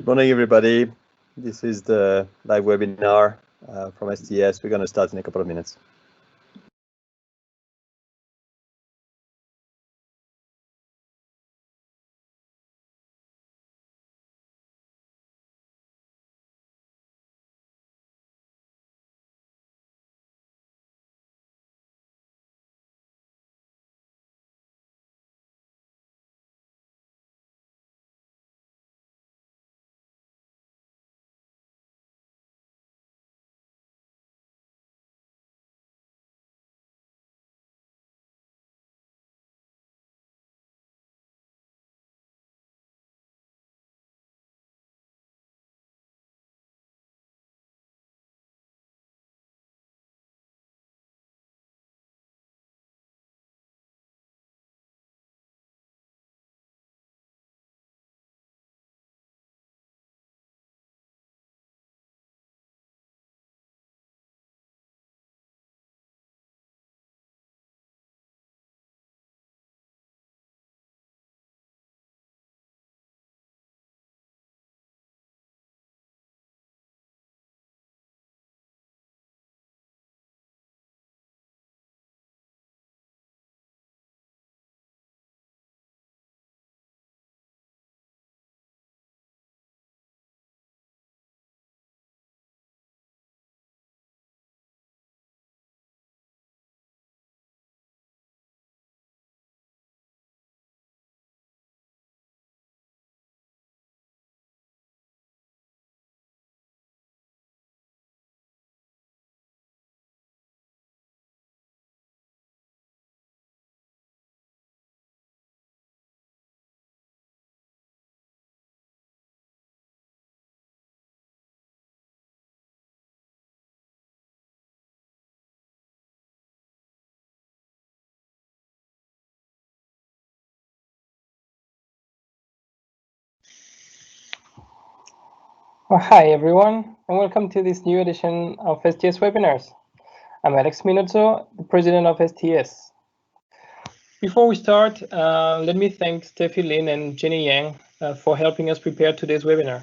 Good morning, everybody. This is the live webinar from STS. We're going to start in a couple of minutes. Well, hi everyone, and welcome to this new edition of STS webinars. I'm Alex Minozzo, the president of STS. Before we start, let me thank Steffi Lin and Jenny Yang for helping us prepare today's webinar.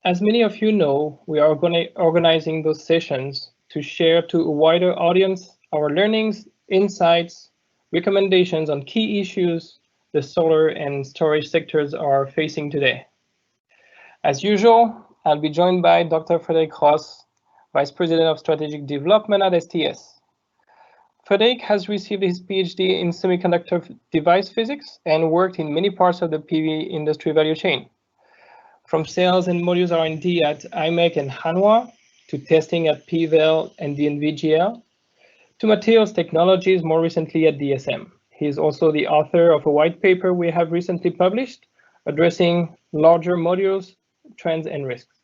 As many of you know, we are organizing those sessions to share to a wider audience our learnings, insights, recommendations on key issues the solar and storage sectors are facing today. As usual, I'll be joined by Dr. Frederic Ross, Vice President of Strategic Development at STS. Frederic has received his PhD in semiconductor device physics and worked in many parts of the PV industry value chain, from sales and modules R&D at IMEC and Hanwha, to testing at PVEL and DNVGL, to materials technologies more recently at DSM. He is also the author of a white paper we have recently published addressing larger modules, trends and risks.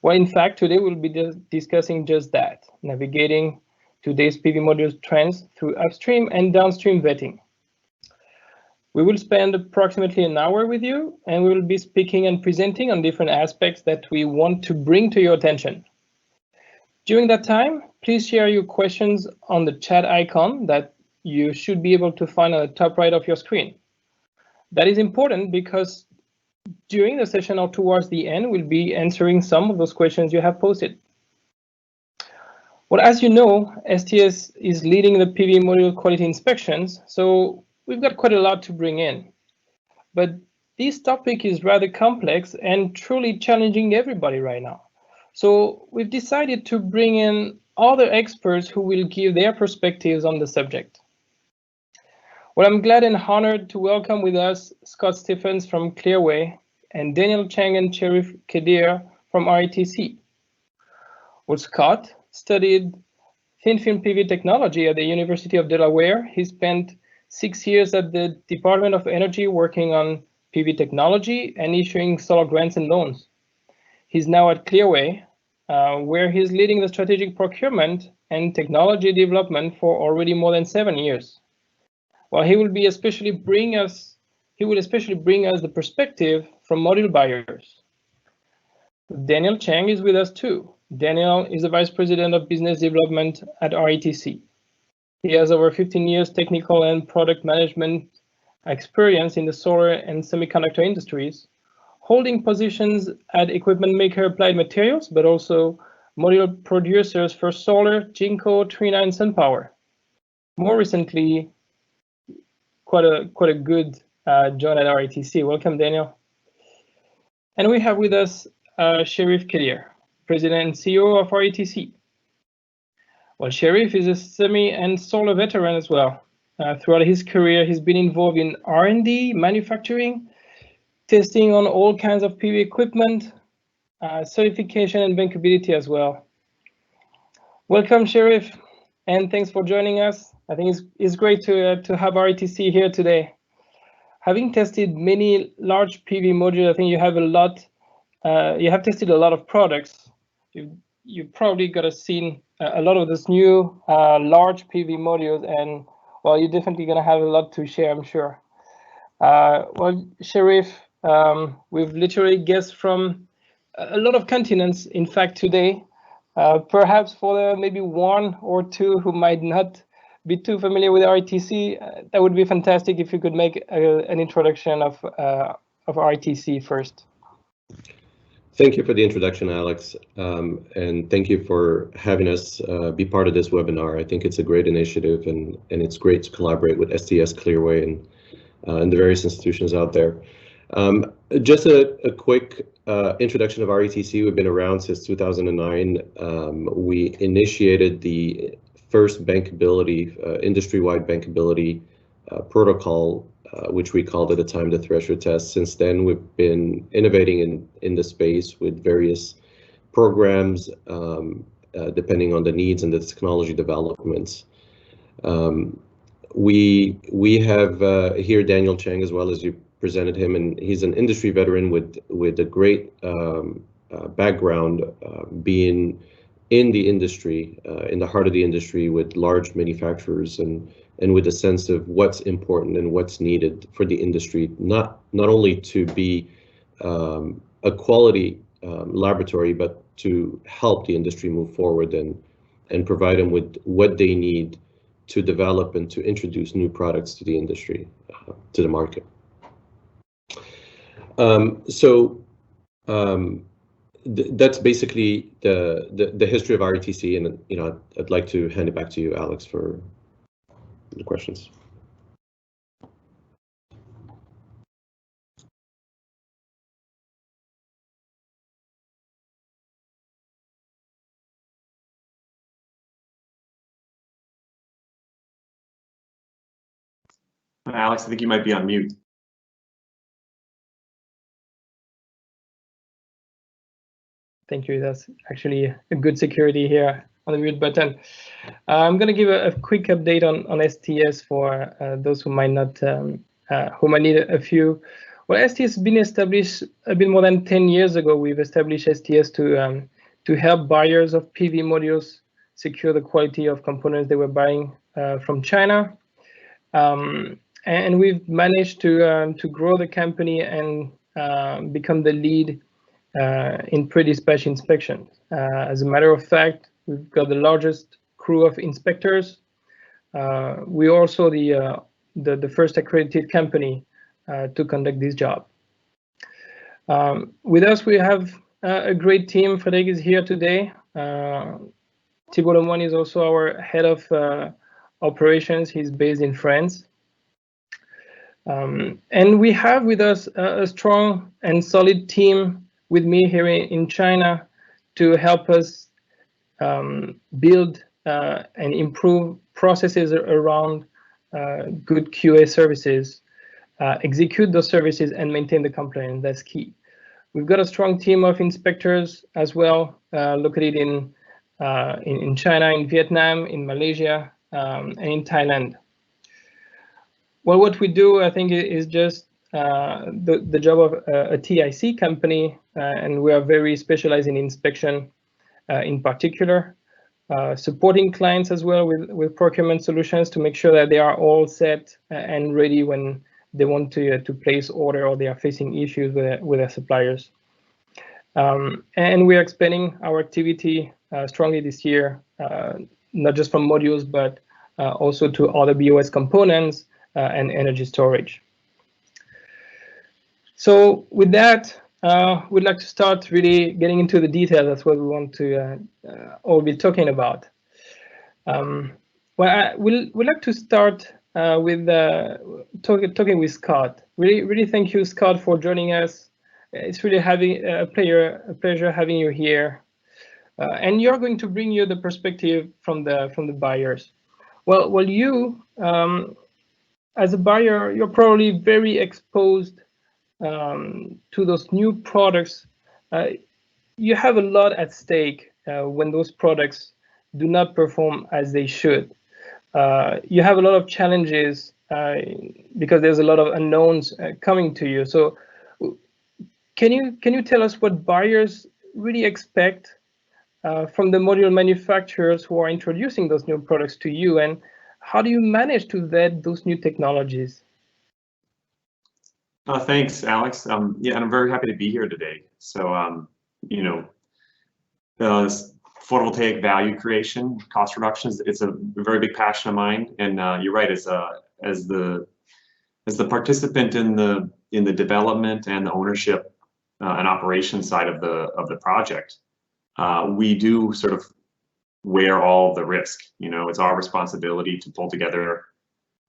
Well, in fact, today we'll be discussing just that, navigating today's PV modules trends through upstream and downstream vetting. We will spend approximately an hour with you, and we will be speaking and presenting on different aspects that we want to bring to your attention. During that time, please share your questions on the chat icon that you should be able to find on the top right of your screen. That is important because during the session or towards the end, we'll be answering some of those questions you have posted. Well, as you know, STS is leading the PV module quality inspections, so we've got quite a lot to bring in. But this topic is rather complex and truly challenging everybody right now. So we've decided to bring in other experts who will give their perspectives on the subject. Well, I'm glad and honored to welcome with us Scott Stephens from Clearway and Daniel Chang and Cherif Kedir from Retc. Well, Scott studied thin film PV technology at the University of Delaware. He spent 6 years at the Department of Energy working on PV technology and issuing solar grants and loans. He's now at Clearway, where he's leading the strategic procurement and technology development for already more than 7 years. Well, he will especially bring us the perspective from module buyers. Daniel Chang is with us too. Daniel is the Vice President of Business Development at Retc. He has over 15 years technical and product management experience in the solar and semiconductor industries, holding positions at equipment maker Applied Materials, but also module producers for solar, Jinko, Trina, and SunPower. More recently, quite a good join at RETC. Welcome, Daniel. And we have with us Sherif Kadir, President and CEO of RETC. Well, Sherif is a semi and solar veteran as well. Throughout his career, he's been involved in R&D, manufacturing, testing on all kinds of PV equipment, certification and bankability as well. Welcome, Sherif, and thanks for joining us. I think it's great to have RETC here today. Having tested many large PV modules, I think you have a lot. You have tested a lot of products. You probably got to seen a lot of this new large PV modules, and well, you're definitely gonna have a lot to share, I'm sure. Well, Sherif, we've literally guessed from a lot of continents, in fact, today. Perhaps for the maybe one or two who might not be too familiar with RETC, that would be fantastic if you could make an introduction of RETC first. Thank you for the introduction, Alex, and thank you for having us be part of this webinar. I think it's a great initiative, and it's great to collaborate with STS Clearway and the various institutions out there. Just a quick introduction of RETC. We've been around since 2009. We initiated the first bankability, industry-wide bankability protocol, which we called at the time the threshold test. Since then, we've been innovating in the space with various programs, depending on the needs and the technology developments. We have here Daniel Chang as well, as you presented him, and he's an industry veteran with a great background, being in the industry, in the heart of the industry with large manufacturers, and with a sense of what's important and what's needed for the industry, not only to be a quality laboratory, but to help the industry move forward and provide them with what they need to develop and to introduce new products to the industry, to the market. That's basically the history of RETC, and I'd like to hand it back to you, Alex, for the questions. Alex, I think you might be on mute. Thank you. That's actually a good security here on the mute button. I'm going to give a quick update on STS for those who might not, who might need a few. Well, STS has been established a bit more than 10 years ago. We've established STS to help buyers of PV modules secure the quality of components they were buying from China. And we've managed to grow the company and become the lead in pre-dispatch inspection. As a matter of fact, we've got the largest crew of inspectors. We're also the first accredited company to conduct this job. With us, we have a great team. Frédéric is here today. Thibault Lemoine is also our head of operations. He's based in France. And we have with us a strong and solid team with me here in China to help us build and improve processes around good QA services, execute those services, and maintain the compliance. That's key. We've got a strong team of inspectors as well, located in China, in Vietnam, in Malaysia, and in Thailand. Well, what we do, I think, is just the job of a TIC company, and we are very specialized in inspection in particular, supporting clients as well with procurement solutions to make sure that they are all set and ready when they want to place order or they are facing issues with their suppliers. And we are expanding our activity strongly this year, not just from modules, but also to other BOS components and energy storage. So with that, we'd like to start really getting into the details. That's what we want to all be talking about. Well, we'd like to start with talking with Scott. Really thank you, Scott, for joining us. It's really a pleasure having you here. And you're going to bring you the perspective from the buyers. Well, you as a buyer, you're probably very exposed to those new products. You have a lot at stake when those products do not perform as they should. You have a lot of challenges because there's a lot of unknowns coming to you. So can you tell us what buyers really expect from the module manufacturers who are introducing those new products to you, and how do you manage to vet those new technologies? Thanks, Alex. Yeah, and I'm very happy to be here today. So, you know, photovoltaic value creation, cost reductions, it's a very big passion of mine. And you're right, as the participant in the development and the ownership and operation side of the project, we do sort of wear all the risk. You know, it's our responsibility to pull together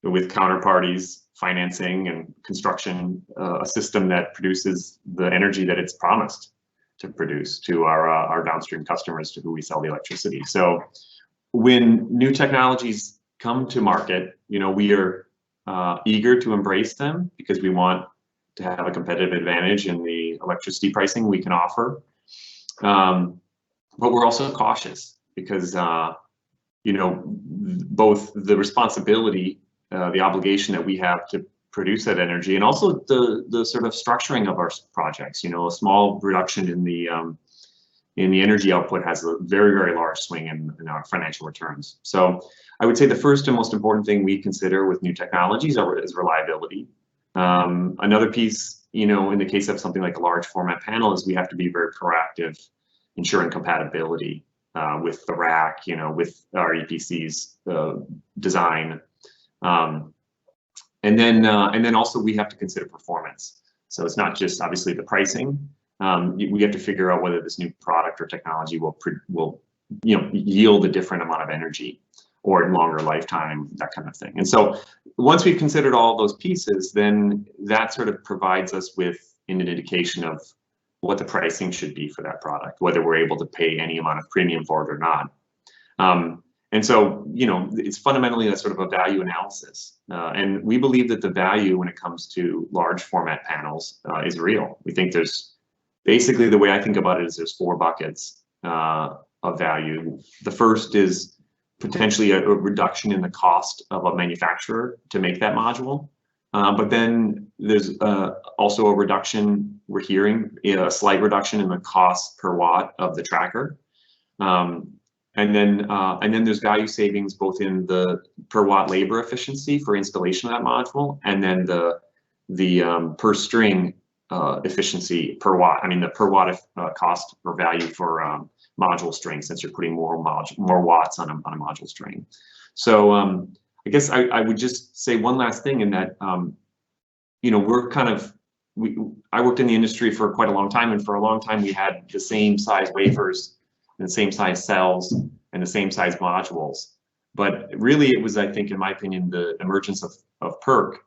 with counterparties, financing and construction, a system that produces the energy that it's promised to produce to our downstream customers to who we sell the electricity. So when new technologies come to market, you know, we are eager to embrace them because we want to have a competitive advantage in the electricity pricing we can offer. But we're also cautious because, you know, both the responsibility, the obligation that we have to produce that energy, and also the sort of structuring of our projects. You know, a small reduction in the energy output has a very, very large swing in our financial returns. So I would say the first and most important thing we consider with new technologies is reliability. Another piece, you know, in the case of something like a large format panel, is we have to be very proactive, ensuring compatibility with the rack, you know, with our EPC's design. And then also we have to consider performance. So it's not just obviously the pricing. We have to figure out whether this new product or technology will you know, yield a different amount of energy or longer lifetime, that kind of thing. And so once we've considered all those pieces, then that sort of provides us with an indication of what the pricing should be for that product, whether we're able to pay any amount of premium for it or not. And so, you know, it's fundamentally a sort of a value analysis. And we believe that the value when it comes to large format panels is real. We think there's, basically the way I think about it is there's 4 buckets of value. The first is potentially a reduction in the cost of a manufacturer to make that module. But then there's also a reduction, we're hearing, a slight reduction in the cost per watt of the tracker. And then there's value savings both in the per watt labor efficiency for installation of that module, and then the per string efficiency per watt. I mean the per watt cost or value for module string, since you're putting more watts on a module string. So I guess I would just say one last thing in that, you know, we're kind of, I worked in the industry for quite a long time, and for a long time we had the same size wafers and the same size cells and the same size modules. But really it was, I think, in my opinion, the emergence of PERC,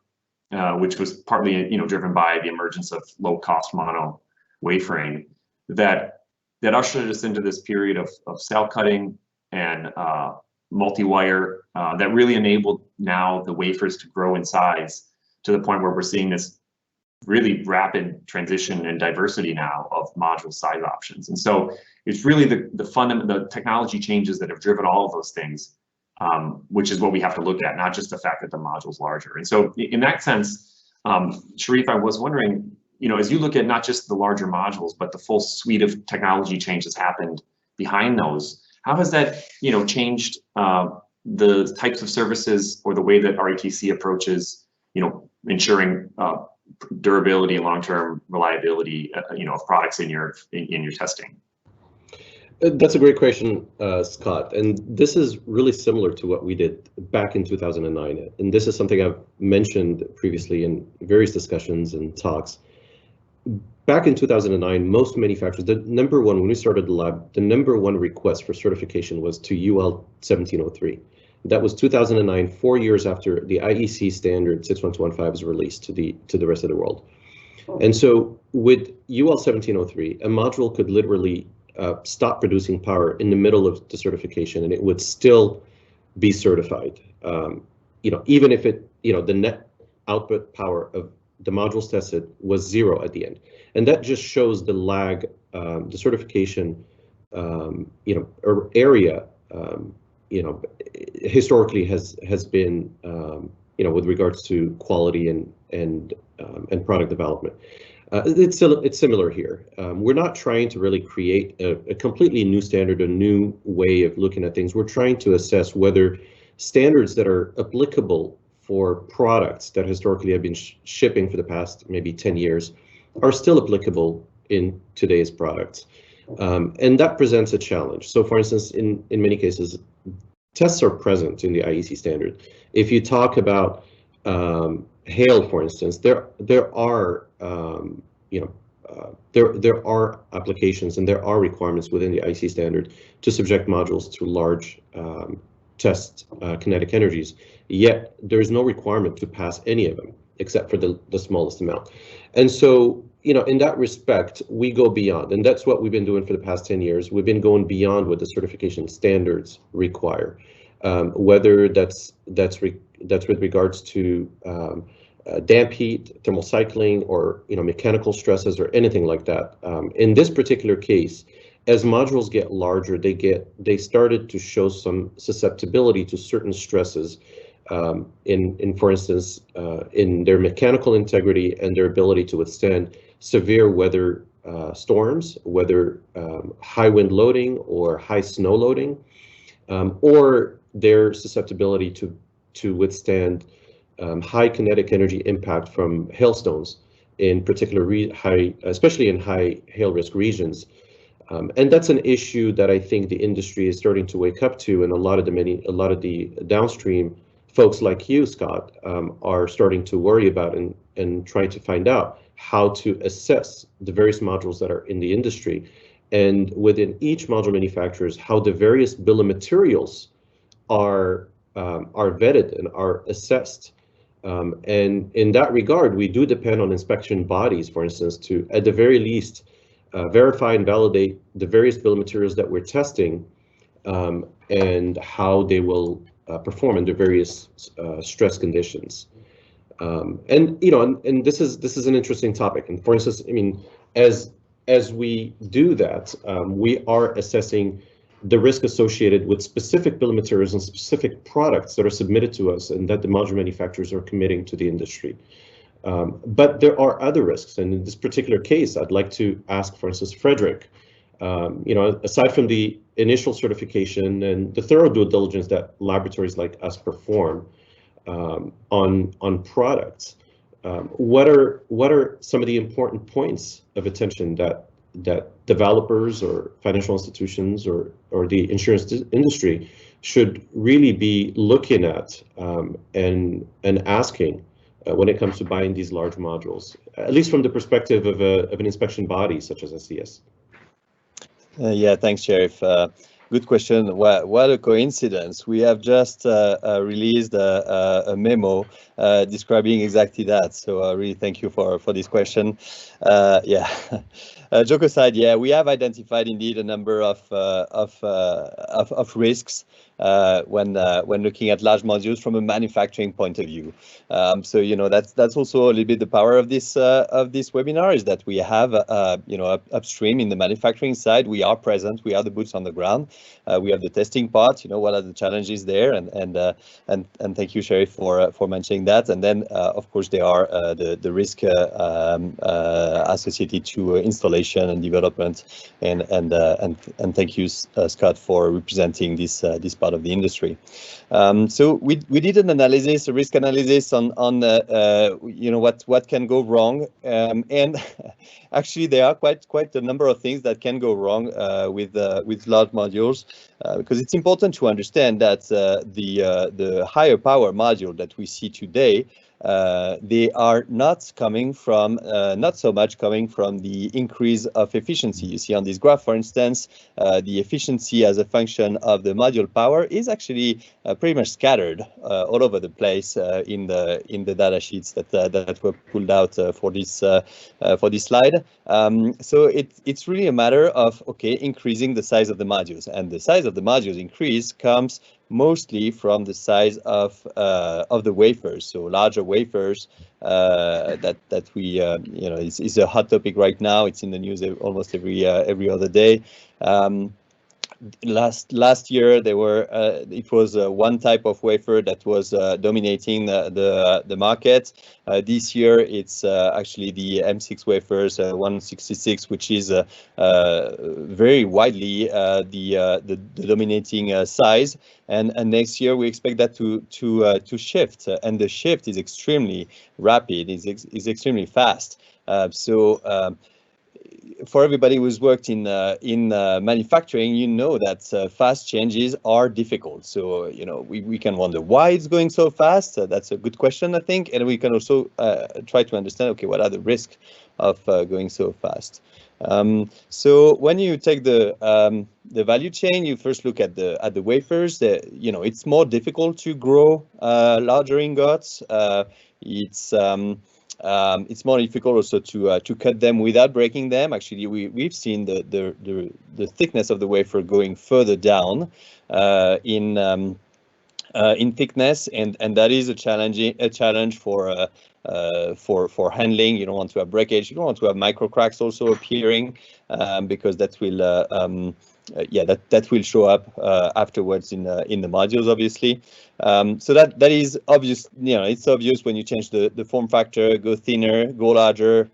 which was partly, you know, driven by the emergence of low cost mono wafering, that ushered us into this period of cell cutting and multi-wire that really enabled now the wafers to grow in size to the point where we're seeing this really rapid transition and diversity now of module size options. And so it's really the technology changes that have driven all of those things, which is what we have to look at, not just the fact that the module's larger. And so in that sense, Sharif, I was wondering, you know, as you look at not just the larger modules, but the full suite of technology changes happened behind those, how has that, you know, changed the types of services or the way that Retc approaches, you know, ensuring durability and long-term reliability, you know, of products in your testing? That's a great question, Scott. And this is really similar to what we did back in 2009. And this is something I've mentioned previously in various discussions and talks. back in 2009, most manufacturers, when we started the lab, the #1 request for certification was to UL 1703. That was 2009, 4 years after the IEC standard 61215 was released to the rest of the world. And so with UL 1703, a module could literally stop producing power in the middle of the certification, and it would still be certified. Even if the net output power of the modules tested was 0 at the end. And that just shows the lag, the certification, area, historically has been, with regards to quality and product development. It's similar here. We're not trying to really create a completely new standard, a new way of looking at things. We're trying to assess whether standards that are applicable for products that historically have been shipping for the past maybe 10 years are still applicable in today's products. And that presents a challenge. So for instance, in many cases, tests are present in the IEC standard. If you talk about hail, for instance, there are applications and there are requirements within the IEC standard to subject modules to large test kinetic energies. Yet there is no requirement to pass any of them except for the smallest amount. And so, in that respect, we go beyond, and that's what we've been doing for the past 10 years. We've been going beyond what the certification standards require, whether that's with regards to damp heat, thermal cycling, or mechanical stresses or anything like that. In this particular case, as modules get larger, they started to show some susceptibility to certain stresses, for instance, in their mechanical integrity and their ability to withstand severe weather storms, whether high wind loading or high snow loading, or their susceptibility to withstand high kinetic energy impact from hailstones, in particular especially in high hail risk regions. And that's an issue that I think the industry is starting to wake up to, and a lot of the downstream folks like you, Scott, are starting to worry about and trying to find out how to assess the various modules that are in the industry, and within each module manufacturers, how the various bill of materials are vetted and are assessed. And in that regard, we do depend on inspection bodies, for instance, to, at the very least, verify and validate the various bill of materials that we're testing, and how they will perform under various stress conditions. And this is an interesting topic. And for instance, as we do that, we are assessing the risk associated with specific bill of materials and specific products that are submitted to us and that the module manufacturers are committing to the industry. But there are other risks, and in this particular case, I'd like to ask, for instance, Frederick, aside from the initial certification and the thorough due diligence that laboratories like us perform on products, what are some of the important points of attention that developers or financial institutions or the insurance industry should really be looking at and asking when it comes to buying these large modules, at least from the perspective of an inspection body such as STS? Yeah, thanks, Sheriff. Good question. What a coincidence. We have just released a memo describing exactly that. So really thank you for this question. Yeah, joke aside, yeah, we have identified indeed a number of risks when looking at large modules from a manufacturing point of view. So that's also a little bit the power of this webinar, is that we have upstream in the manufacturing side. We are present. We are the boots on the ground. We have the testing part. What are the challenges there? And thank you, Sheriff, for mentioning that. And then of course there are the risk associated to installation and development. And thank you, Scott, for representing this part of the industry. So we did an analysis, a risk analysis on what can go wrong, and actually there are quite a number of things that can go wrong with large modules, because it's important to understand that the higher power module that we see today they are not coming from, not so much coming from the increase of efficiency. You see on this graph, for instance, the efficiency as a function of the module power is actually pretty much scattered all over the place in the data sheets that were pulled out for this slide. So it's really a matter of, okay, increasing the size of the modules, and the size of the modules increase comes mostly from the size of the wafers. So larger wafers that we you know is a hot topic right now. It's in the news almost every other day. Last year there were it was one type of wafer that was dominating the market. This year it's actually the M6 wafers, 166, which is very widely the dominating size. And next year we expect that to shift, and the shift is extremely rapid. Is extremely fast. For everybody who's worked in manufacturing, you know that fast changes are difficult. So we can wonder why it's going so fast. That's a good question, I think, and we can also try to understand, okay, what are the risks of going so fast. So when you take the value chain, you first look at the wafers. It's more difficult to grow larger ingots. It's more difficult also to cut them without breaking them. Actually, we've seen the thickness of the wafer going further down in thickness, and that is a challenge for handling. You don't want to have breakage. You don't want to have micro cracks also appearing, because that will that will show up afterwards in the modules, obviously. So that is obvious. It's obvious when you change the form factor, go thinner, go larger.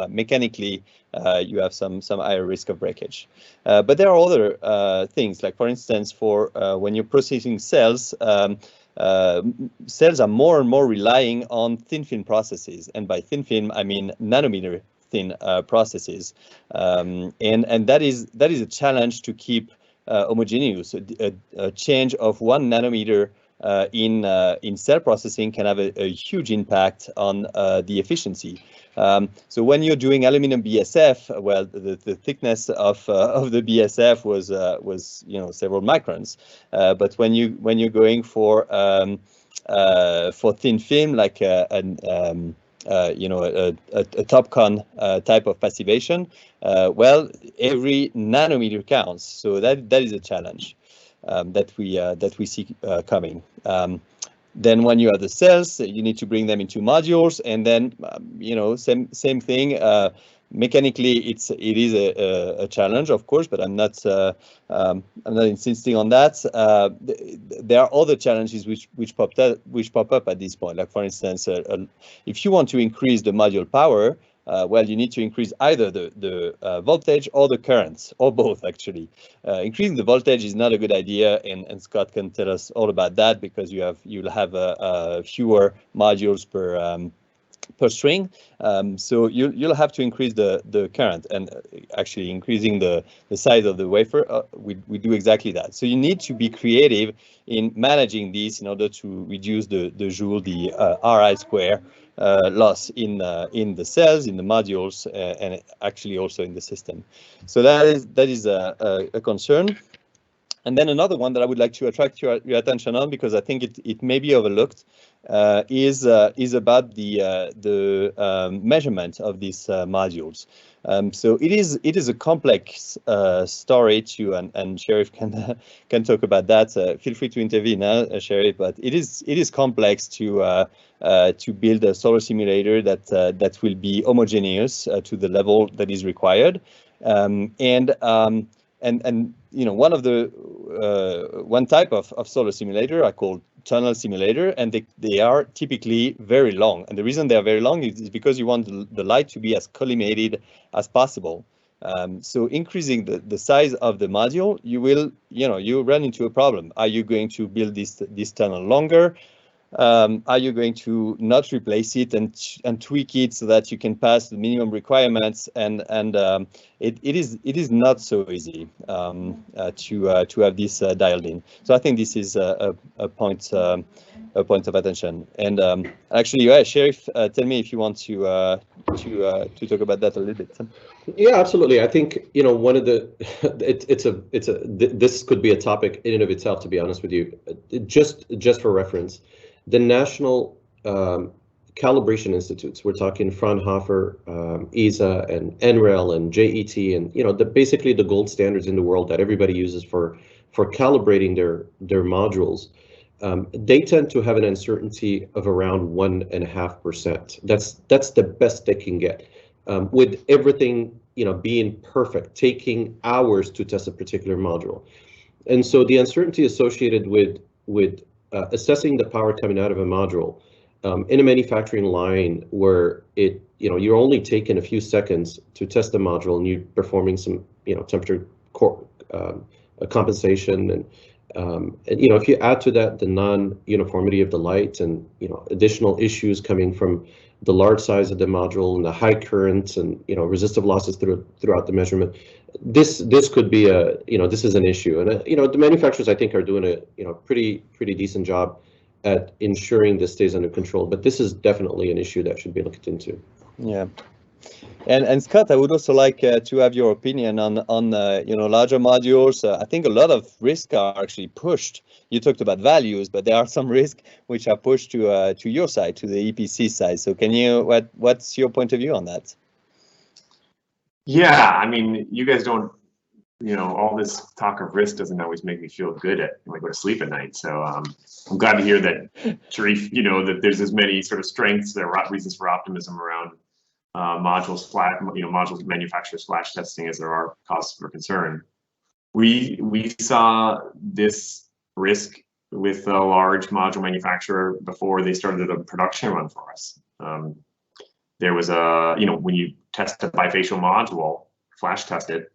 Mechanically, you have some higher risk of breakage. But there are other things, like for instance, for when you're processing cells. Cells are more and more relying on thin film processes, and by thin film I mean nanometer thin processes, and that is a challenge to keep homogeneous. A change of 1 nanometer in cell processing can have a huge impact on the efficiency. So when you're doing aluminum BSF, well, the thickness of the BSF was several microns, but when you're going for thin film, like a TOPCon type of passivation, well, every nanometer counts. So that is a challenge that we see coming. Then when you have the cells, you need to bring them into modules, and then same thing. Mechanically, it is a challenge, of course, but I'm not insisting on that. There are other challenges which pop up at this point. Like for instance, if you want to increase the module power, well, you need to increase either the voltage or the currents, or both, actually. Increasing the voltage is not a good idea, and Scott can tell us all about that, because you'll have fewer modules per string, so you'll have to increase the current, and actually increasing the size of the wafer, we do exactly that. So you need to be creative in managing these in order to reduce the joule, the Ri square loss in the cells, in the modules, and actually also in the system. So that is a concern. And then another one that I would like to attract your attention on, because I think it may be overlooked, is about the measurement of these modules. So it is a complex story too, and Sheriff can talk about that. Feel free to intervene, Sheriff. But it is complex to build a solar simulator that will be homogeneous to the level that is required, and one type of solar simulator are called tunnel simulator, and they are typically very long. And the reason they are very long is because you want the light to be as collimated as possible. So increasing the size of the module, you run into a problem. Are you going to build this tunnel longer? Are you going to not replace it and tweak it so that you can pass the minimum requirements? And it is not so easy to have this dialed in. So I think this is a point point of attention. And actually, yeah, Sheriff, tell me if you want to talk about that a little bit. Yeah, absolutely. I think, you know, one of the this could be a topic in and of itself, to be honest with you. Just for reference, the national calibration institutes, we're talking Fraunhofer, ESA, and NREL, and JET, and you know, basically the gold standards in the world that everybody uses for calibrating their modules. They tend to have an uncertainty of around 1.5%. That's the best they can get. With everything, you know, being perfect, taking hours to test a particular module. And so the uncertainty associated with assessing the power coming out of a module in a manufacturing line where you're only taking a few seconds to test the module, and you're performing some, you know, temperature compensation, and you know, if you add to that the non-uniformity of the light, and you know, additional issues coming from the large size of the module and the high currents, and you know, resistive losses throughout the measurement, this could be this is an issue. And you know, the manufacturers, I think, are doing a pretty decent job at ensuring this stays under control, but this is definitely an issue that should be looked into. Yeah. And Scott, I would also like to have your opinion on larger modules. I think a lot of risks are actually pushed. You talked about values, but there are some risks which are pushed to your side, to the EPC side. So what's your point of view on that? Yeah, I mean, you guys don't, you know, all this talk of risk doesn't always make me feel good when I go to sleep at night. So I'm glad to hear that, Sharif, you know, that there's as many sort of strengths, there are reasons for optimism around modules manufacturers flash testing as there are causes for concern. We saw this risk with a large module manufacturer before they started a production run for us. There was when you test a bifacial module, flash test it,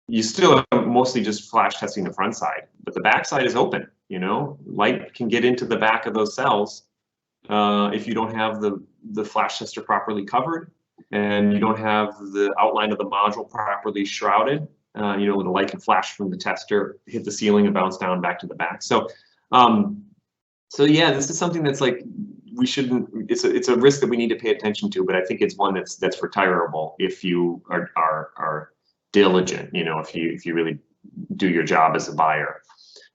you still are mostly just flash testing the front side, but the back side is open. You know, light can get into the back of those cells if you don't have the flash tester properly covered, and you don't have the outline of the module properly shrouded. The light can flash from the tester, hit the ceiling, and bounce down back to the back. So yeah, this is something that's like, we shouldn't. It's a risk that we need to pay attention to, but I think it's one that's retirable if you are diligent. You know, if you really do your job as a buyer.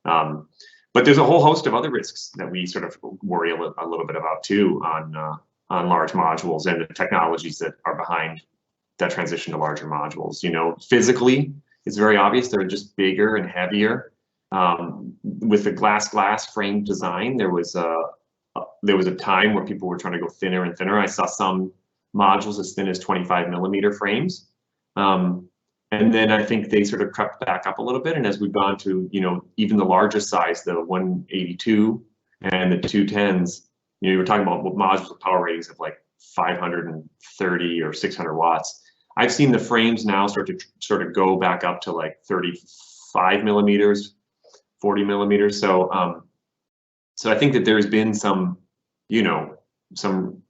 But there's a whole host of other risks that we sort of worry a little bit about too on large modules and the technologies that are behind that transition to larger modules. You know, physically, it's very obvious they're just bigger and heavier. With the glass frame design, there was a time where people were trying to go thinner and thinner. I saw some modules as thin as 25 millimeter frames. And then I think they sort of crept back up a little bit. And as we've gone to, you know, even the larger size, the 182 and the 210s, you know, you were talking about modules with power ratings of like 530 or 600 watts. I've seen the frames now start to go back up to like 35 millimeters, 40 millimeters. So I think that there's been some, you know, some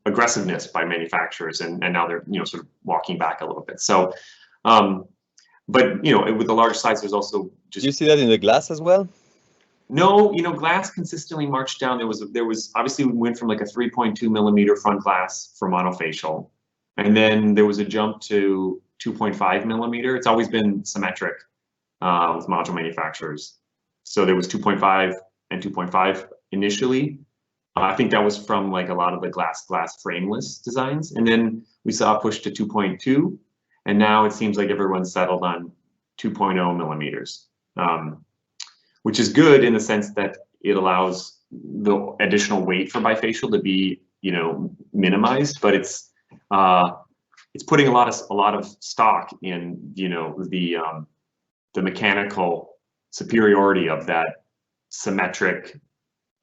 aggressiveness by manufacturers, and now they're, you know, sort of walking back a little bit. So, but you know, with the large size, there's also just. Do you see that in the glass as well? No, you know, glass consistently marched down. There was obviously, we went from like a 3.2 millimeter front glass for monofacial, and then there was a jump to 2.5 millimeter. It's always been symmetric with module manufacturers. So there was 2.5 and 2.5 initially. I think that was from like a lot of the glass frameless designs, and then we saw a push to 2.2, and now it seems like everyone's settled on 2.0 millimeters. Which is good in the sense that it allows the additional weight for bifacial to be, you know, minimized, but it's putting a lot of stock in, you know, the mechanical superiority of that symmetric,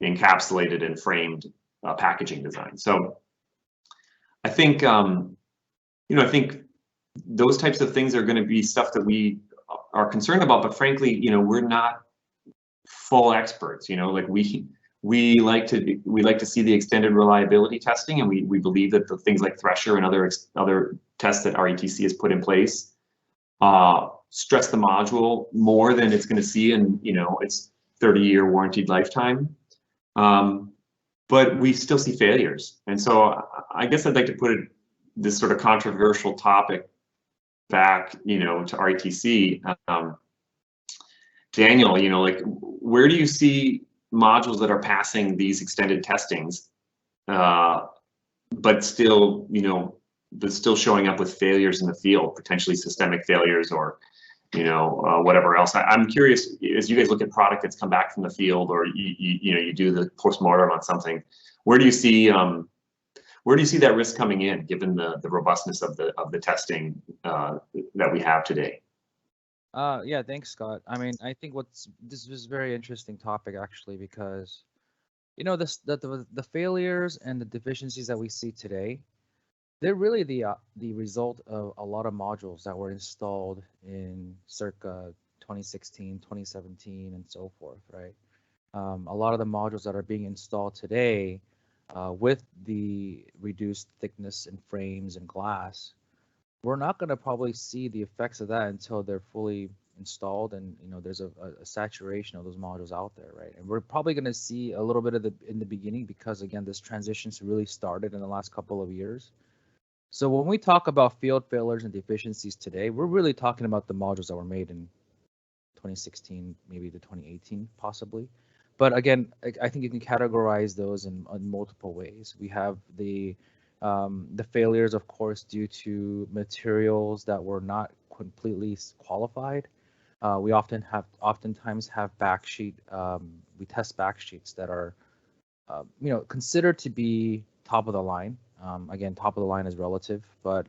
encapsulated and framed packaging design. So I think, I think those types of things are going to be stuff that we are concerned about, but frankly, you know, we're not full experts. You know, like we like to see the extended reliability testing, and we believe that the things like Thresher and other tests that RETC has put in place stress the module more than it's going to see in, you know, its 30-year warranted lifetime. but we still see failures. And so I guess I'd like to put this sort of controversial topic back, to RETC. Daniel, like, where do you see modules that are passing these extended testings, but still, still showing up with failures in the field, potentially systemic failures or, whatever else? I'm curious, as you guys look at product that's come back from the field, or you do the postmortem on something, where do you see that risk coming in, given the robustness of the testing that we have today? Yeah, thanks, Scott. I mean, I think this was a very interesting topic, actually, because the failures and the deficiencies that we see today, they're really the result of a lot of modules that were installed in circa 2016, 2017, and so forth, right? A lot of the modules that are being installed today with the reduced thickness in frames and glass, we're not going to probably see the effects of that until they're fully installed and there's a saturation of those modules out there, right? And we're probably going to see a little bit of in the beginning, because again, this transition's really started in the last couple of years. So when we talk about field failures and deficiencies today, we're really talking about the modules that were made in 2016, maybe to 2018, possibly. But again, I think you can categorize those in multiple ways. We have the failures, of course, due to materials that were not completely qualified. We oftentimes have backsheet. We test backsheets that are, considered to be top of the line. Again, top of the line is relative, but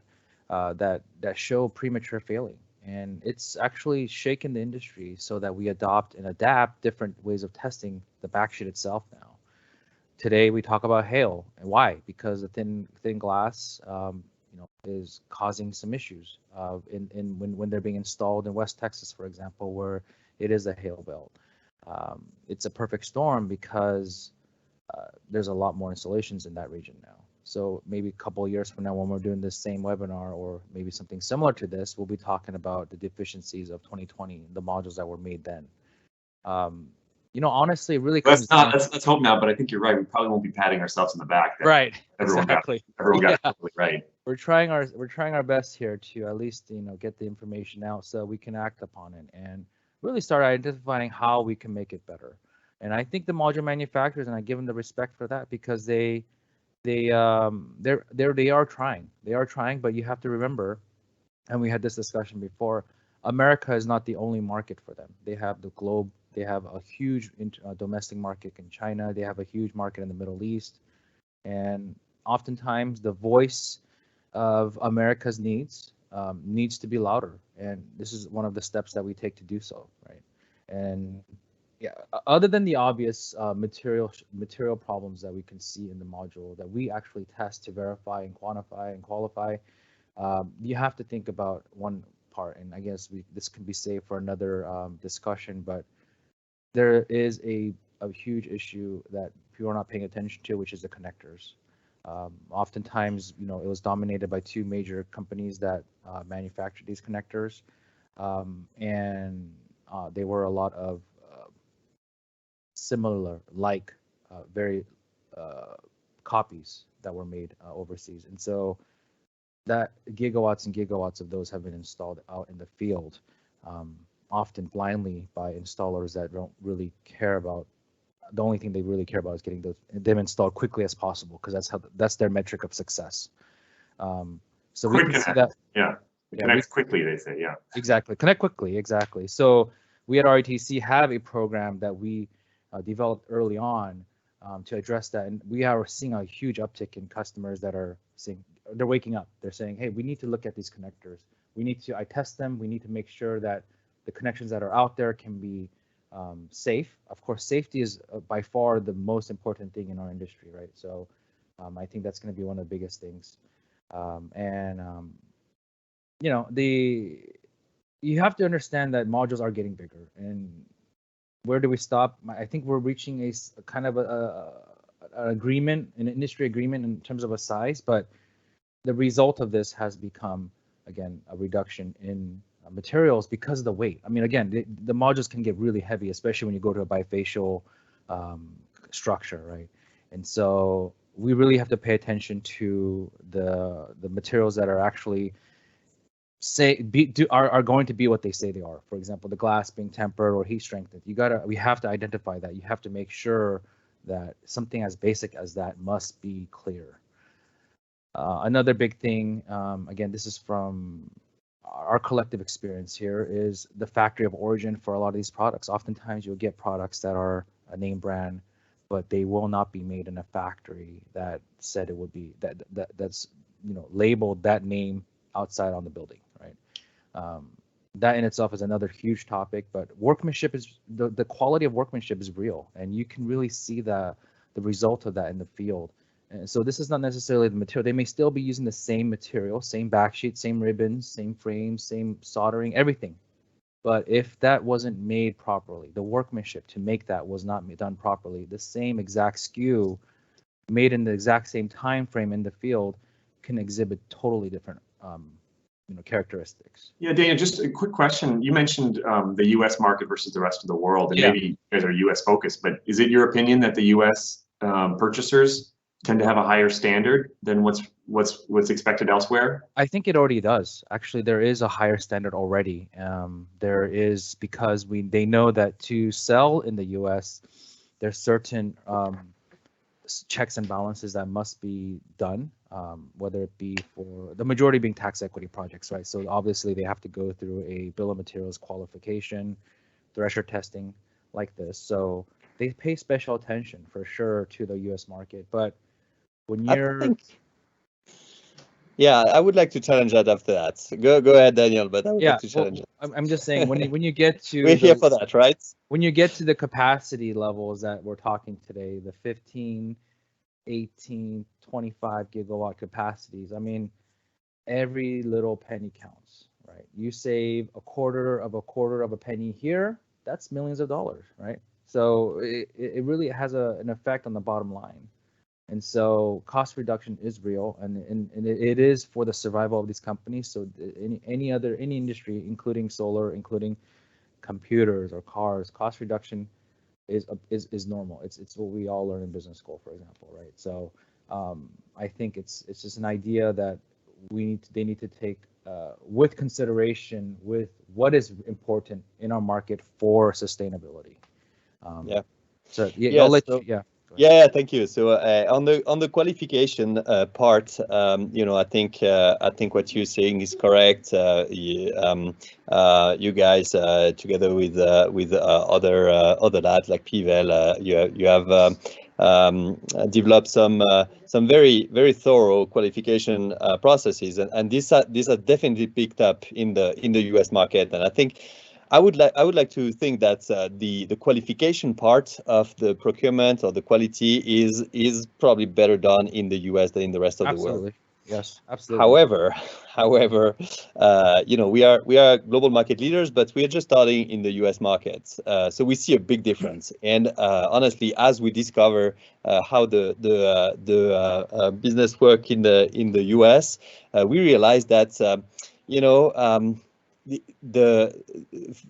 that show premature failing, and it's actually shaken the industry so that we adopt and adapt different ways of testing the backsheet itself now. Today we talk about hail, and why? Because the thin glass, is causing some issues when they're being installed in West Texas, for example, where it is a hail belt. It's a perfect storm because there's a lot more installations in that region now. So maybe a couple of years from now, when we're doing this same webinar, or maybe something similar to this, we'll be talking about the deficiencies of 2020, the modules that were made then. Honestly, it really comes down. Let's hope not, but I think you're right. We probably won't be patting ourselves in the back. Right. Everyone exactly. Everyone got it totally right. We're trying our best here to at least get the information out so we can act upon it and really start identifying how we can make it better. And I think the module manufacturers, and I give them the respect for that, because they are trying. They are trying, but you have to remember, and we had this discussion before, America is not the only market for them. They have the globe. They have a huge domestic market in China. They have a huge market in the Middle East. And oftentimes the voice of America's needs to be louder. And this is one of the steps that we take to do so, right? And yeah, other than the obvious material problems that we can see in the module that we actually test to verify and quantify and qualify, you have to think about one part, and I guess this can be saved for another discussion, but there is a huge issue that people are not paying attention to, which is the connectors. Oftentimes, it was dominated by two major companies that manufactured these connectors, and there were a lot of similar, very copies that were made overseas, and so that gigawatts and gigawatts of those have been installed out in the field, often blindly by installers that don't really care about. The only thing they really care about is getting them installed quickly as possible, because that's their metric of success. So we can see that. Yeah, connect quickly, they say. Yeah, exactly. Connect quickly, exactly. So we at RETC have a program that we developed early on to address that, and we are seeing a huge uptick in customers that are saying, they're waking up. They're saying, hey, we need to look at these connectors. I test them. We need to make sure that the connections that are out there can be safe. Of course, safety is by far the most important thing in our industry, right? So I think that's going to be one of the biggest things. You have to understand that modules are getting bigger, and where do we stop? I think we're reaching a kind of an agreement, an industry agreement in terms of a size, but the result of this has become, again, a reduction in materials because of the weight. I mean, again, the modules can get really heavy, especially when you go to a bifacial structure, right? And so we really have to pay attention to the materials that are actually are going to be what they say they are. For example, the glass being tempered or heat strengthened. We have to identify that. You have to make sure that something as basic as that must be clear. Another big thing, again, this is from our collective experience here, is the factory of origin for a lot of these products. Oftentimes you'll get products that are a name brand, but they will not be made in a factory that said it would be, that's labeled that name outside on the building, right? That in itself is another huge topic, but workmanship is, the quality of workmanship is real, and you can really see the result of that in the field. And so this is not necessarily the material. They may still be using the same material, same backsheet, same ribbons, same frames, same soldering, everything. But if that wasn't made properly, the workmanship to make that was not done properly, the same exact SKU made in the exact same time frame in the field can exhibit totally different characteristics. Yeah, Daniel, just a quick question. You mentioned the U.S. market versus the rest of the world, and maybe you guys are U.S. focused, but is it your opinion that the U.S. Purchasers tend to have a higher standard than what's expected elsewhere? I think it already does. Actually, there is a higher standard already. There is, because they know that to sell in the U.S., there's certain checks and balances that must be done, whether it be for the majority being tax equity projects, right? So obviously they have to go through a bill of materials qualification, thresher testing like this. So they pay special attention for sure to the U.S. market. But when you're, I would like to challenge that after that. Go ahead, Daniel. But I would like to challenge it. I'm just saying when you get to we're here for that, right? When you get to the capacity levels that we're talking today, the 15, 18, 25 gigawatt capacities, I mean, every little penny counts, right? You save a quarter of a penny here, that's millions of dollars, right? So it really has an effect on the bottom line. And so cost reduction is real, and it is for the survival of these companies. So any industry, including solar, including computers or cars, cost reduction is normal. It's what we all learn in business school, for example, right? So I think it's just an idea that they need to take with consideration with what is important in our market for sustainability. So I'll let you. Yeah, thank you. So on the qualification part, I think what you're saying is correct. You guys together with other labs like PVEL, you have developed some very, very thorough qualification processes, and these are definitely picked up in the US market. And I think I would like to think that the qualification part of the procurement or the quality is probably better done in the US than in the rest of the world. Yes, absolutely. However, we are global market leaders, but we are just starting in the US market. So we see a big difference. And honestly, as we discover how the business work in the US, we realize that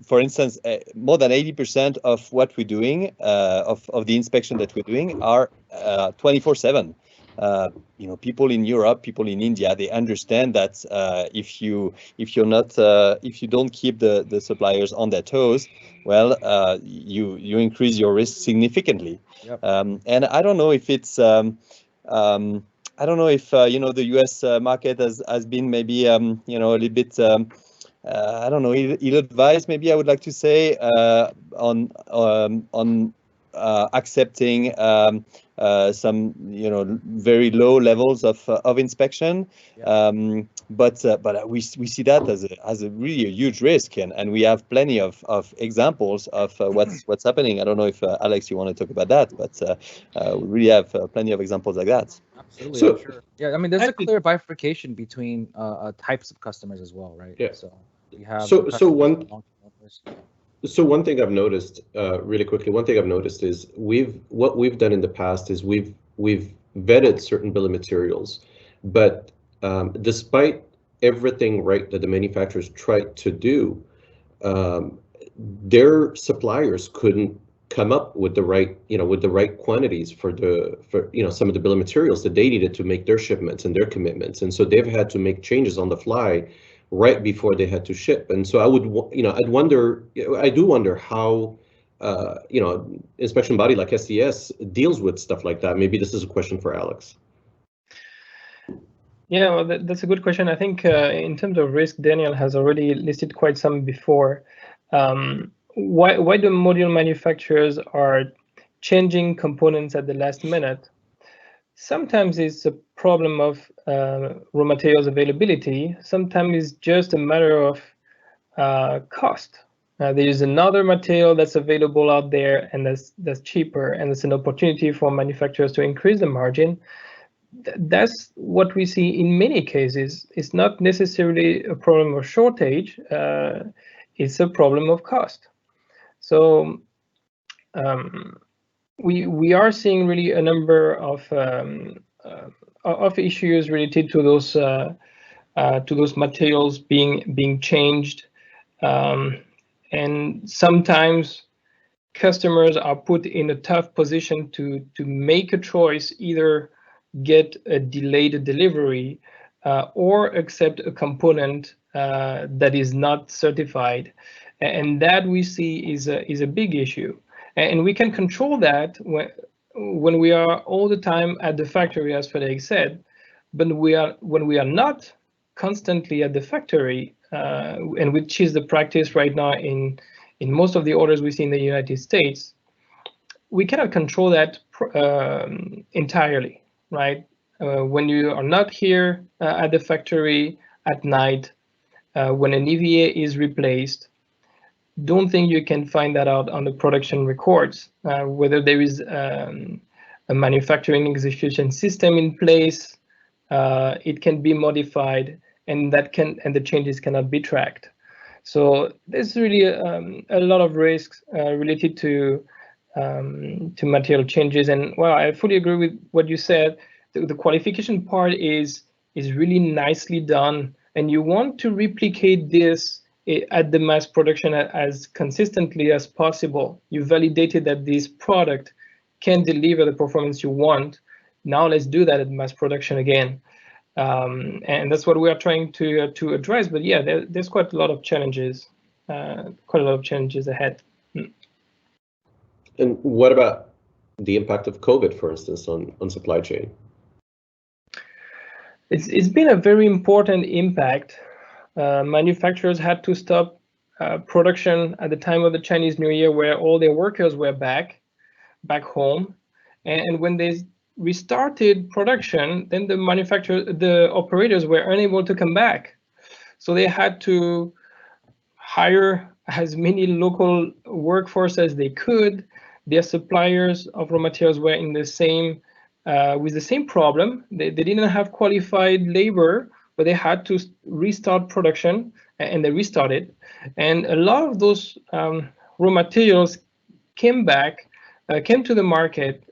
for instance, more than 80% of what we're doing, of the inspection that we're doing, are 24/7. People in Europe, people in India, they understand that if you don't keep the suppliers on their toes, well, you increase your risk significantly. Yep. And I don't know if it's the US market has been maybe a little bit. I don't know, ill-advised, maybe I would like to say, on accepting some very low levels of inspection. Yeah. But we see that as a really huge risk, and we have plenty of examples of what's happening. I don't know if Alex, you want to talk about that, but we really have plenty of examples like that. Absolutely, so, sure. Yeah, I mean, there's a clear bifurcation between types of customers as well, right? Yeah. So we have one thing I've noticed really quickly. One thing I've noticed is what we've done in the past is we've vetted certain bill of materials, but despite everything right that the manufacturers tried to do, their suppliers couldn't come up with the right, with the right quantities for some of the bill of materials that they needed to make their shipments and their commitments. And so they've had to make changes on the fly right before they had to ship. And so I do wonder how, inspection body like STS deals with stuff like that. Maybe this is a question for Alex. Yeah, well, that's a good question. I think in terms of risk, Daniel has already listed quite some before. Why the module manufacturers are changing components at the last minute? Sometimes it's a problem of raw materials availability. Sometimes it's just a matter of cost. There's another material that's available out there, and that's cheaper, and it's an opportunity for manufacturers to increase the margin. That's what we see in many cases. It's not necessarily a problem of shortage. It's a problem of cost. So we are seeing really a number of issues related to those materials being changed, and sometimes customers are put in a tough position to make a choice, either get a delayed delivery or accept a component that is not certified, and that we see is a big issue. And we can control that when we are all the time at the factory, as Frédéric said. But when we are not constantly at the factory, and which is the practice right now in most of the orders we see in the United States, we cannot control that entirely. Right? When you are not here at the factory at night, when an EVA is replaced, don't think you can find that out on the production records, whether there is a manufacturing execution system in place. It can be modified, and the changes cannot be tracked. So there's really a lot of risks related to material changes. And well, I fully agree with what you said. The qualification part is really nicely done, and you want to replicate this at the mass production as consistently as possible. You validated that this product can deliver the performance you want. Now let's do that at mass production again. And that's what we are trying to address. But yeah, there's quite a lot of challenges, ahead. And what about the impact of COVID, for instance, on supply chain? It's been a very important impact. Manufacturers had to stop production at the time of the Chinese New Year, where all their workers were back home, and when they restarted production, then the operators were unable to come back, so they had to hire as many local workforce as they could. Their suppliers of raw materials were in the same with the same problem. They didn't have qualified labor, but they had to restart production, and they restarted. And a lot of those raw materials came to the market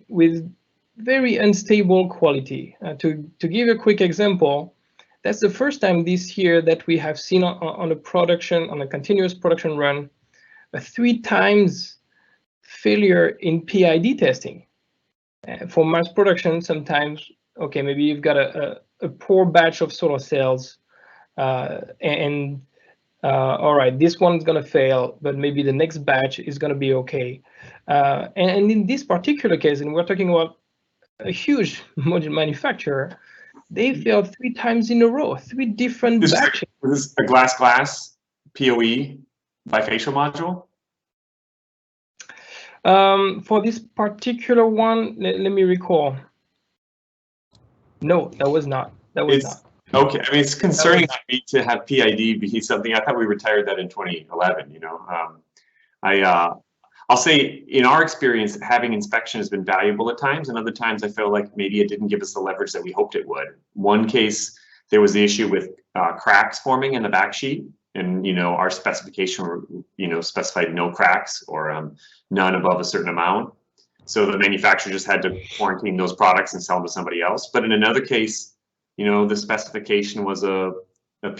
with very unstable quality. To give a quick example, that's the first time this year that we have seen on a continuous production run, a 3 times failure in PID testing. For mass production, sometimes, okay, maybe you've got a poor batch of solar cells, and all right, this one's going to fail, but maybe the next batch is going to be okay. And in this particular case, and we're talking about a huge module manufacturer, they failed 3 times in a row, 3 different batches. Was this a glass PoE bifacial module? For this particular one, let me recall. No, that was not. Okay. I mean, it's concerning to me to have PID be something. I thought we retired that in 2011. You know, I'll say in our experience, having inspection has been valuable at times, and other times I feel like maybe it didn't give us the leverage that we hoped it would. One case, there was the issue with cracks forming in the back sheet, and our specification, specified no cracks or none above a certain amount. So the manufacturer just had to quarantine those products and sell them to somebody else. But in another case, the specification was a PoE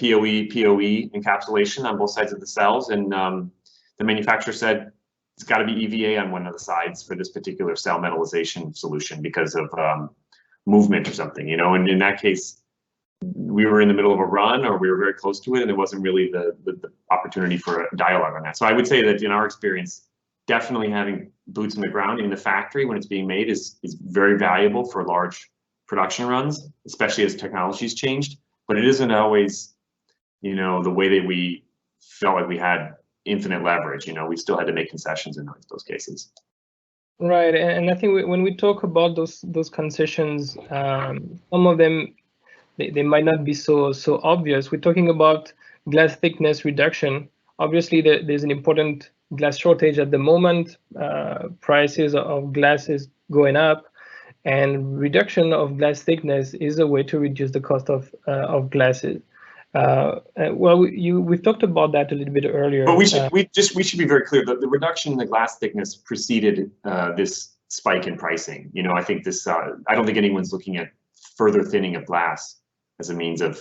encapsulation on both sides of the cells, and the manufacturer said, it's got to be EVA on one of the sides for this particular cell metallization solution because of movement or something, you know. And in that case, we were in the middle of a run, or we were very close to it, and there wasn't really the opportunity for a dialogue on that. So I would say that in our experience, definitely having boots on the ground in the factory when it's being made is very valuable for large production runs, especially as technology's changed. But it isn't always, you know, the way that we felt like we had infinite leverage. You know, we still had to make concessions in those cases. Right, and I think when we talk about those concessions, some of them they might not be so obvious. We're talking about glass thickness reduction. Obviously, there's an important glass shortage at the moment. Prices of glass is going up, and reduction of glass thickness is a way to reduce the cost of glasses. Well, we've talked about that a little bit earlier. But we should be very clear that the reduction in the glass thickness preceded this spike in pricing. You know, I think this. I don't think anyone's looking at further thinning of glass as a means of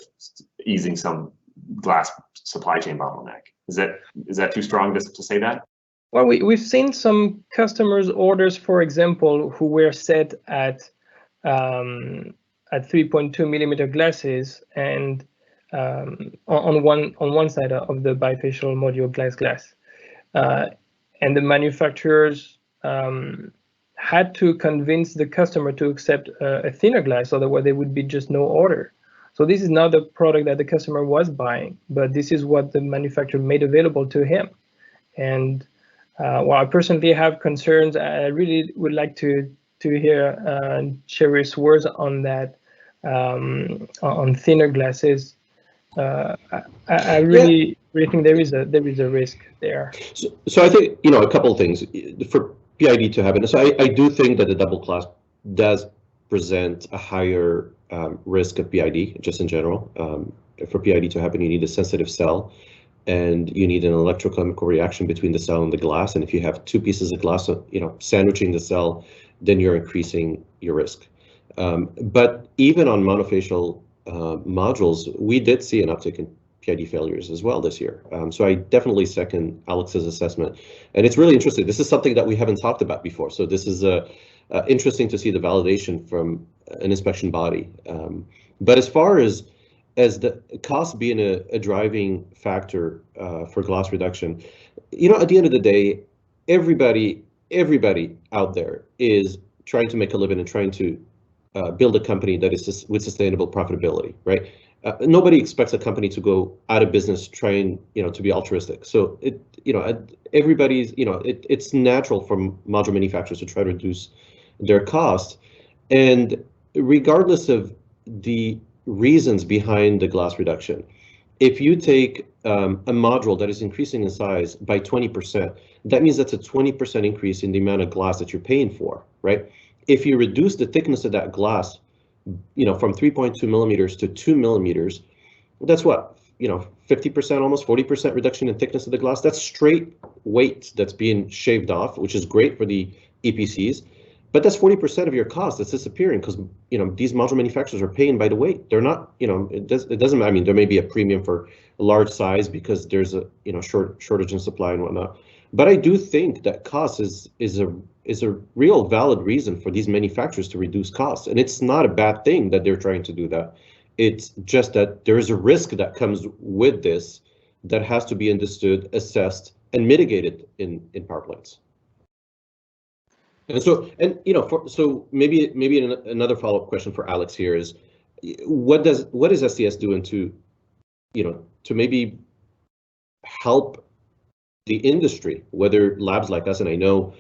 easing some glass supply chain bottleneck. Is that too strong to say that? Well, we've seen some customers' orders, for example, who were set at 3.2 millimeter glasses, and on one side of the bifacial module glass, and the manufacturers had to convince the customer to accept a thinner glass, otherwise there would be just no order. So this is not the product that the customer was buying, but this is what the manufacturer made available to him. And while I personally have concerns, I really would like to hear Sheriff's words on that, on thinner glasses. I really think there is a risk there. So I think, you know, a couple of things for PID to happen. So I do think that the double class does present a higher risk of PID, just in general. For PID to happen, you need a sensitive cell, and you need an electrochemical reaction between the cell and the glass. And if you have two pieces of glass, you know, sandwiching the cell, then you're increasing your risk. But even on monofacial modules, we did see an uptick in PID failures as well this year. So I definitely second Alex's assessment. And it's really interesting. This is something that we haven't talked about before. So this is interesting to see the validation from an inspection body. But as far as the cost being a driving factor for glass reduction, you know, at the end of the day, everybody out there is trying to make a living and trying to build a company that is with sustainable profitability, right? Nobody expects a company to go out of business trying, you know, to be altruistic. So everybody's, you know, it's natural for module manufacturers to try to reduce their cost. And regardless of the reasons behind the glass reduction, if you take a module that is increasing in size by 20%, that means that's a 20% increase in the amount of glass that you're paying for, right? If you reduce the thickness of that glass, you know, from 3.2 millimeters to 2 millimeters, that's what, you know, 50%, almost 40% reduction in thickness of the glass. That's straight weight that's being shaved off, which is great for the EPCs. But that's 40% of your cost that's disappearing because, you know, these module manufacturers are paying by the weight. They're not, you know, it doesn't matter. I mean, there may be a premium for a large size because there's a, you know, shortage in supply and whatnot. But I do think that cost is a real valid reason for these manufacturers to reduce costs. And it's not a bad thing that they're trying to do that. It's just that there is a risk that comes with this that has to be understood, assessed, and mitigated in power plants. And so, and you know, so maybe another follow-up question for Alex here is, what is STS doing to, you know, to maybe help the industry, whether labs like us, and I know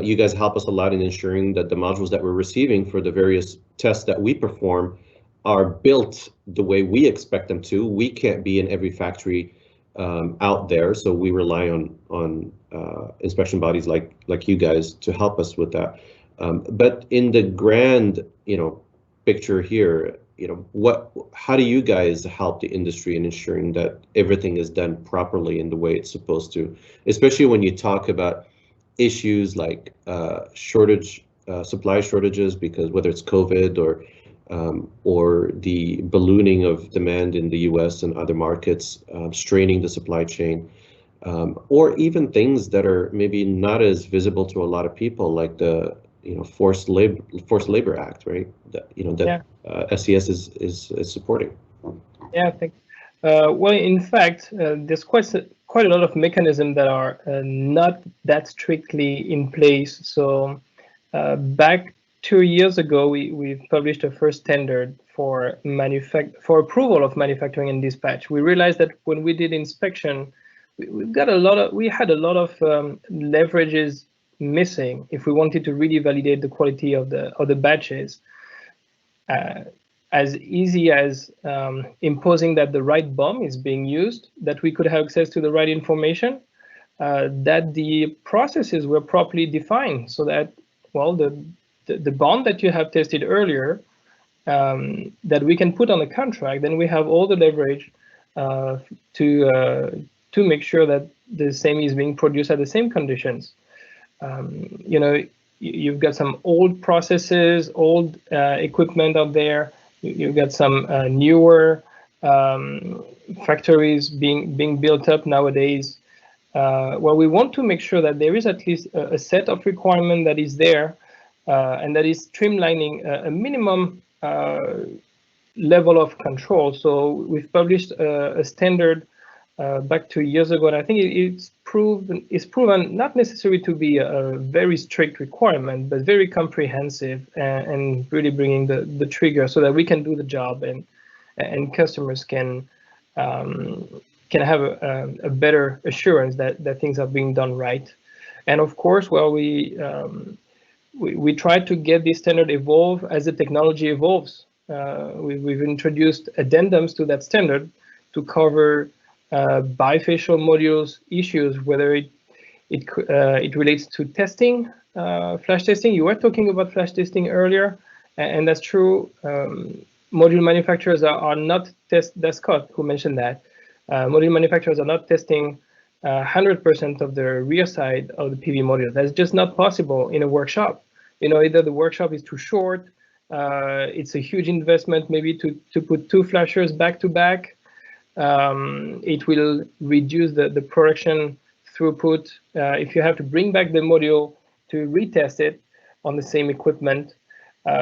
you guys help us a lot in ensuring that the modules that we're receiving for the various tests that we perform are built the way we expect them to. We can't be in every factory out there, so we rely on inspection bodies like you guys to help us with that. But in the grand, you know, picture here, you know, how do you guys help the industry in ensuring that everything is done properly in the way it's supposed to, especially when you talk about issues like supply shortages, because whether it's COVID or the ballooning of demand in the US and other markets, straining the supply chain. or even things that are maybe not as visible to a lot of people, like the forced labor act, right? That SES is supporting. Yeah, I think. Well, in fact, there's quite a lot of mechanisms that are not that strictly in place. So back 2 years ago, we published a first standard for approval of manufacturing and dispatch. We realized that when we did inspection, we had a lot of leverages missing if we wanted to really validate the quality of the batches. As easy as imposing that the right BOM is being used, that we could have access to the right information, that the processes were properly defined, so that, well, the bond that you have tested earlier, that we can put on a contract, then we have all the leverage to make sure that the same is being produced at the same conditions. You've got some old processes, old equipment out there. You've got some newer factories being built up nowadays. Well, we want to make sure that there is at least a set of requirement that is there, and that is streamlining a minimum level of control. So we've published a standard back 2 years ago, and I think it's proven not necessarily to be a very strict requirement, but very comprehensive, and really bringing the trigger so that we can do the job, and customers can have a better assurance that things are being done right. And of course, well, we try to get this standard evolve as the technology evolves. We've introduced addendums to that standard to cover bifacial modules issues, whether it relates to testing, flash testing. You were talking about flash testing earlier, and that's true. Module manufacturers are not that's Scott who mentioned that. Module manufacturers are not testing 100% of the rear side of the PV module. That's just not possible in a workshop. Either the workshop is too short, it's a huge investment maybe to put 2 flashers back to back. It will reduce the production throughput if you have to bring back the module to retest it on the same equipment.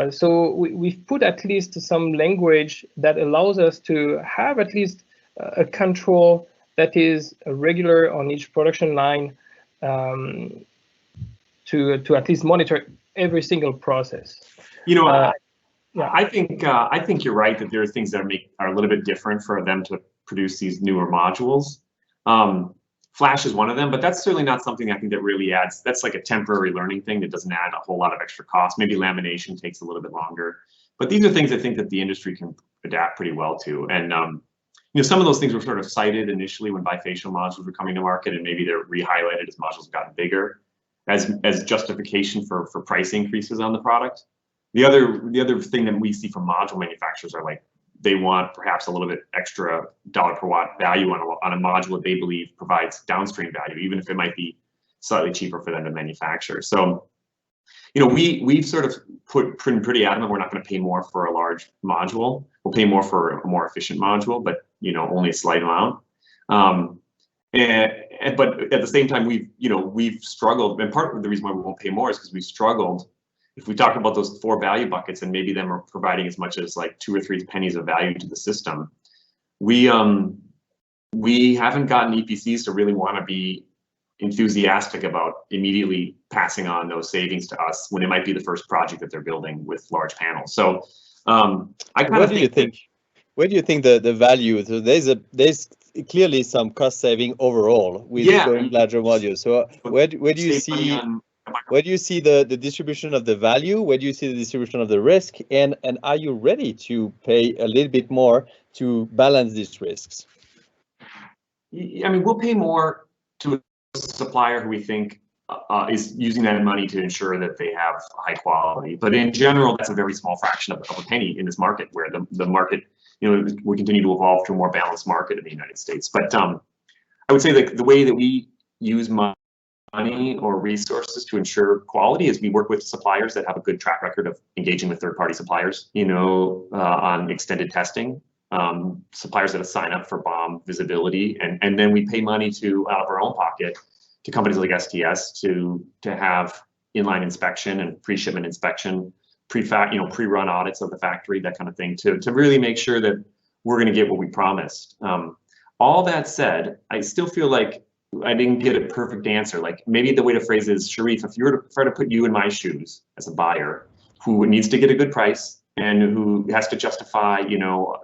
So we've put at least some language that allows us to have at least a control that is regular on each production line, to at least monitor every single process. Yeah. I think you're right that there are things that are a little bit different for them to produce these newer modules. Flash is one of them, but that's certainly not something I think that really adds. That's like a temporary learning thing that doesn't add a whole lot of extra cost. Maybe lamination takes a little bit longer, but these are things I think that the industry can adapt pretty well to. And some of those things were sort of cited initially when bifacial modules were coming to market, and maybe they're re-highlighted as modules got bigger as justification for price increases on the product. The other thing that we see from module manufacturers are like, they want perhaps a little bit extra dollar per watt value on a module that they believe provides downstream value, even if it might be slightly cheaper for them to manufacture. So, we've sort of been pretty adamant we're not going to pay more for a large module. We'll pay more for a more efficient module, but only a slight amount. But at the same time, we've struggled, and part of the reason why we won't pay more is because we've struggled. If we talk about those 4 value buckets, and maybe them are providing as much as like 2 or 3 pennies of value to the system, we haven't gotten EPCs to really want to be enthusiastic about immediately passing on those savings to us when it might be the first project that they're building with large panels. So I kind of think. Where do you think the value? So there's clearly some cost saving overall with going larger modules. So where do you see? Where do you see the distribution of the value? Where do you see the distribution of the risk? And are you ready to pay a little bit more to balance these risks? I mean, we'll pay more to a supplier who we think is using that money to ensure that they have high quality. But in general, that's a very small fraction of a penny in this market, where the market, we continue to evolve to a more balanced market in the United States. But I would say that the way that we use money or resources to ensure quality is we work with suppliers that have a good track record of engaging with third-party suppliers, on extended testing. suppliers that sign up for BOM visibility, and then we pay money out of our own pocket to companies like STS to have inline inspection and pre-shipment inspection, pre-run audits of the factory, that kind of thing, to really make sure that we're going to get what we promised. All that said, I still feel like I didn't get a perfect answer. Like, maybe the way to phrase it is, Sharif, if you were to put you in my shoes as a buyer who needs to get a good price and who has to justify,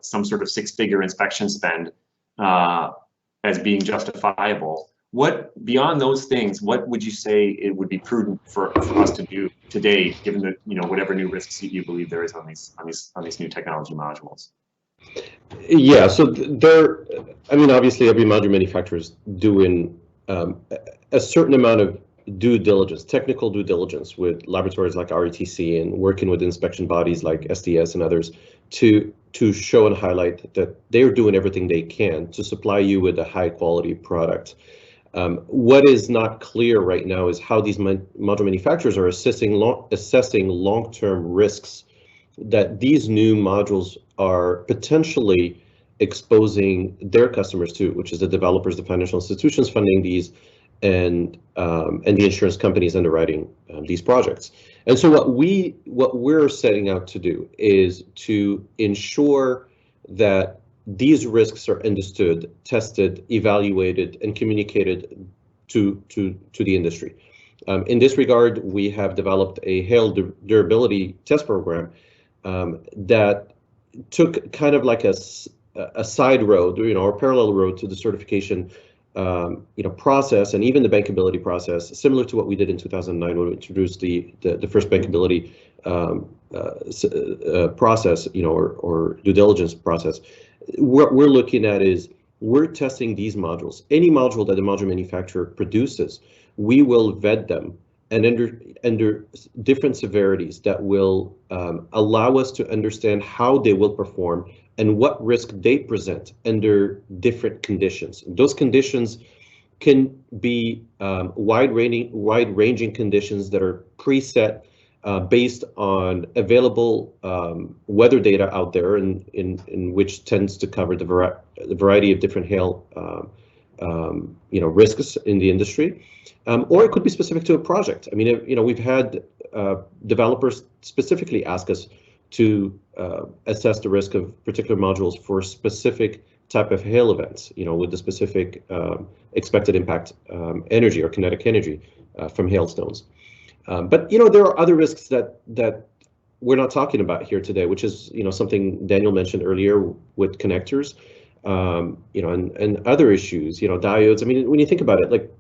some sort of six-figure inspection spend as being justifiable, what, beyond those things, what would you say it would be prudent for us to do today, given the, whatever new risks you believe there is on these new technology modules? Yeah, so obviously every module manufacturer is doing a certain amount of due diligence, technical due diligence, with laboratories like Retc and working with inspection bodies like STS and others to show and highlight that they're doing everything they can to supply you with a high quality product. What is not clear right now is how these module manufacturers are assessing long-term risks that these new modules are potentially exposing their customers to, which is the developers, the financial institutions funding these, and the insurance companies underwriting these projects. And so what we're setting out to do is to ensure that these risks are understood, tested, evaluated, and communicated to the industry. In this regard, we have developed a hail durability test program that took kind of like a side road, or a parallel road to the certification process, and even the bankability process, similar to what we did in 2009 when we introduced the first bankability process, or due diligence process. What we're looking at is we're testing these modules. Any module that the module manufacturer produces, we will vet them and under different severities that will allow us to understand how they will perform and what risk they present under different conditions. Those conditions can be wide-ranging conditions that are preset based on available weather data out there, in which tends to cover the variety of different hail risks in the industry, or it could be specific to a project. I mean, we've had developers specifically ask us to assess the risk of particular modules for specific type of hail events, with the specific expected impact energy or kinetic energy from hailstones. But there are other risks that we're not talking about here today, which is something Daniel mentioned earlier with connectors, and other issues, diodes. I mean, when you think about it, like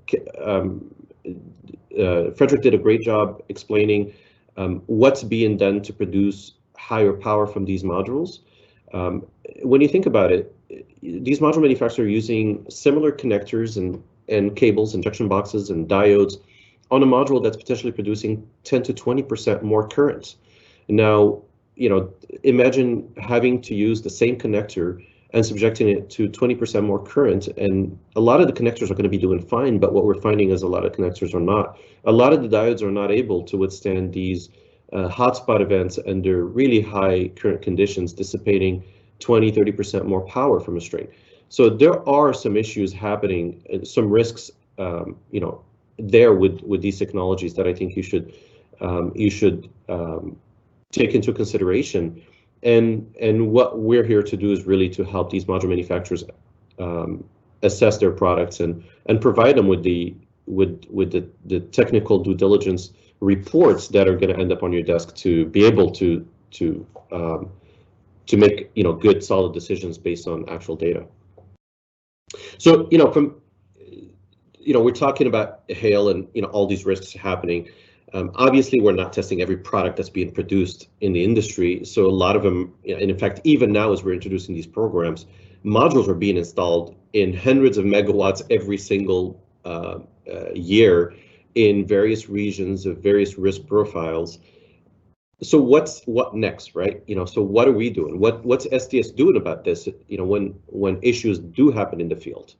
Frederick did a great job explaining what's being done to produce higher power from these modules. When you think about it, these module manufacturers are using similar connectors and cables, injection boxes, and diodes on a module that's potentially producing 10 to 20% more current. Now, imagine having to use the same connector and subjecting it to 20% more current, and a lot of the connectors are going to be doing fine, but what we're finding is a lot of connectors are not. A lot of the diodes are not able to withstand these hotspot events under really high current conditions, dissipating 20, 30% more power from a string. So there are some issues happening, some risks, there with these technologies that I think you should take into consideration. And what we're here to do is really to help these module manufacturers assess their products and provide them with the technical due diligence reports that are going to end up on your desk to be able to make good solid decisions based on actual data. So we're talking about hail and all these risks happening. Obviously, we're not testing every product that's being produced in the industry. So a lot of them, and in fact, even now as we're introducing these programs, modules are being installed in hundreds of megawatts every single year in various regions of various risk profiles. So what next, right? So what are we doing? What's STS doing about this? When issues do happen in the field.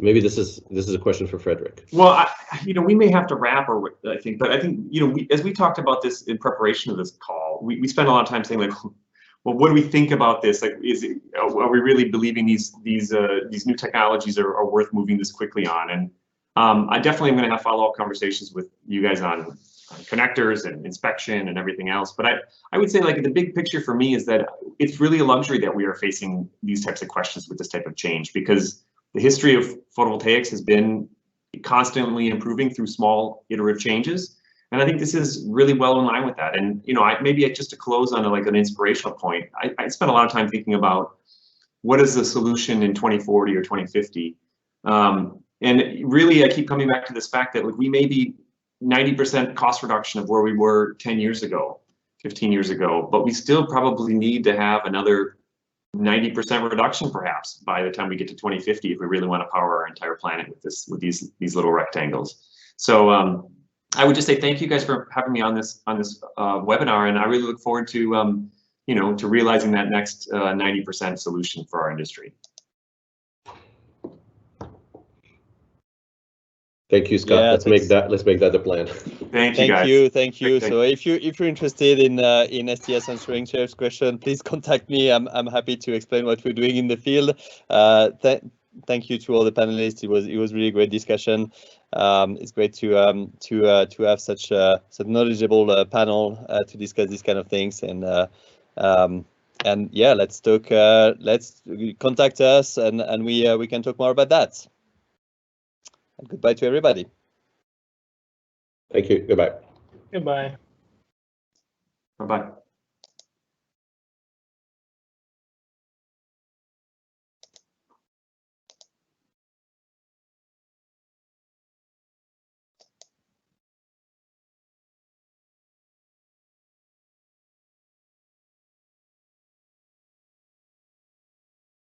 Maybe this is a question for Frederick. Well, we may have to wrap, I think, but I think, as we talked about this in preparation of this call, we spent a lot of time saying, like, well, what do we think about this? Like, are we really believing these new technologies are worth moving this quickly on? And I definitely am going to have follow-up conversations with you guys on connectors and inspection and everything else. But I would say, like, the big picture for me is that it's really a luxury that we are facing these types of questions with this type of change, because the history of photovoltaics has been constantly improving through small iterative changes. And I think this is really well in line with that. And, you know, maybe just to close on like an inspirational point, I spent a lot of time thinking about what is the solution in 2040 or 2050. And really, I keep coming back to this fact that, like, we may be 90% cost reduction of where we were 10 years ago, 15 years ago, but we still probably need to have another 90% reduction perhaps by the time we get to 2050 if we really want to power our entire planet with these little rectangles. So I would just say thank you guys for having me on this webinar, and I really look forward to you know, to realizing that next 90% solution for our industry. Thank you, Scott. Yeah, let's make that the plan. Thank you, guys. Thank you. So if you're interested in STS answering Sheriff's question, please contact me. I'm happy to explain what we're doing in the field. Thank you to all the panelists. It was really great discussion. It's great to have such a knowledgeable panel to discuss these kind of things. And yeah, let's talk. Let's contact us, and we can talk more about that. And goodbye to everybody. Thank you. Goodbye. Goodbye. Bye-bye.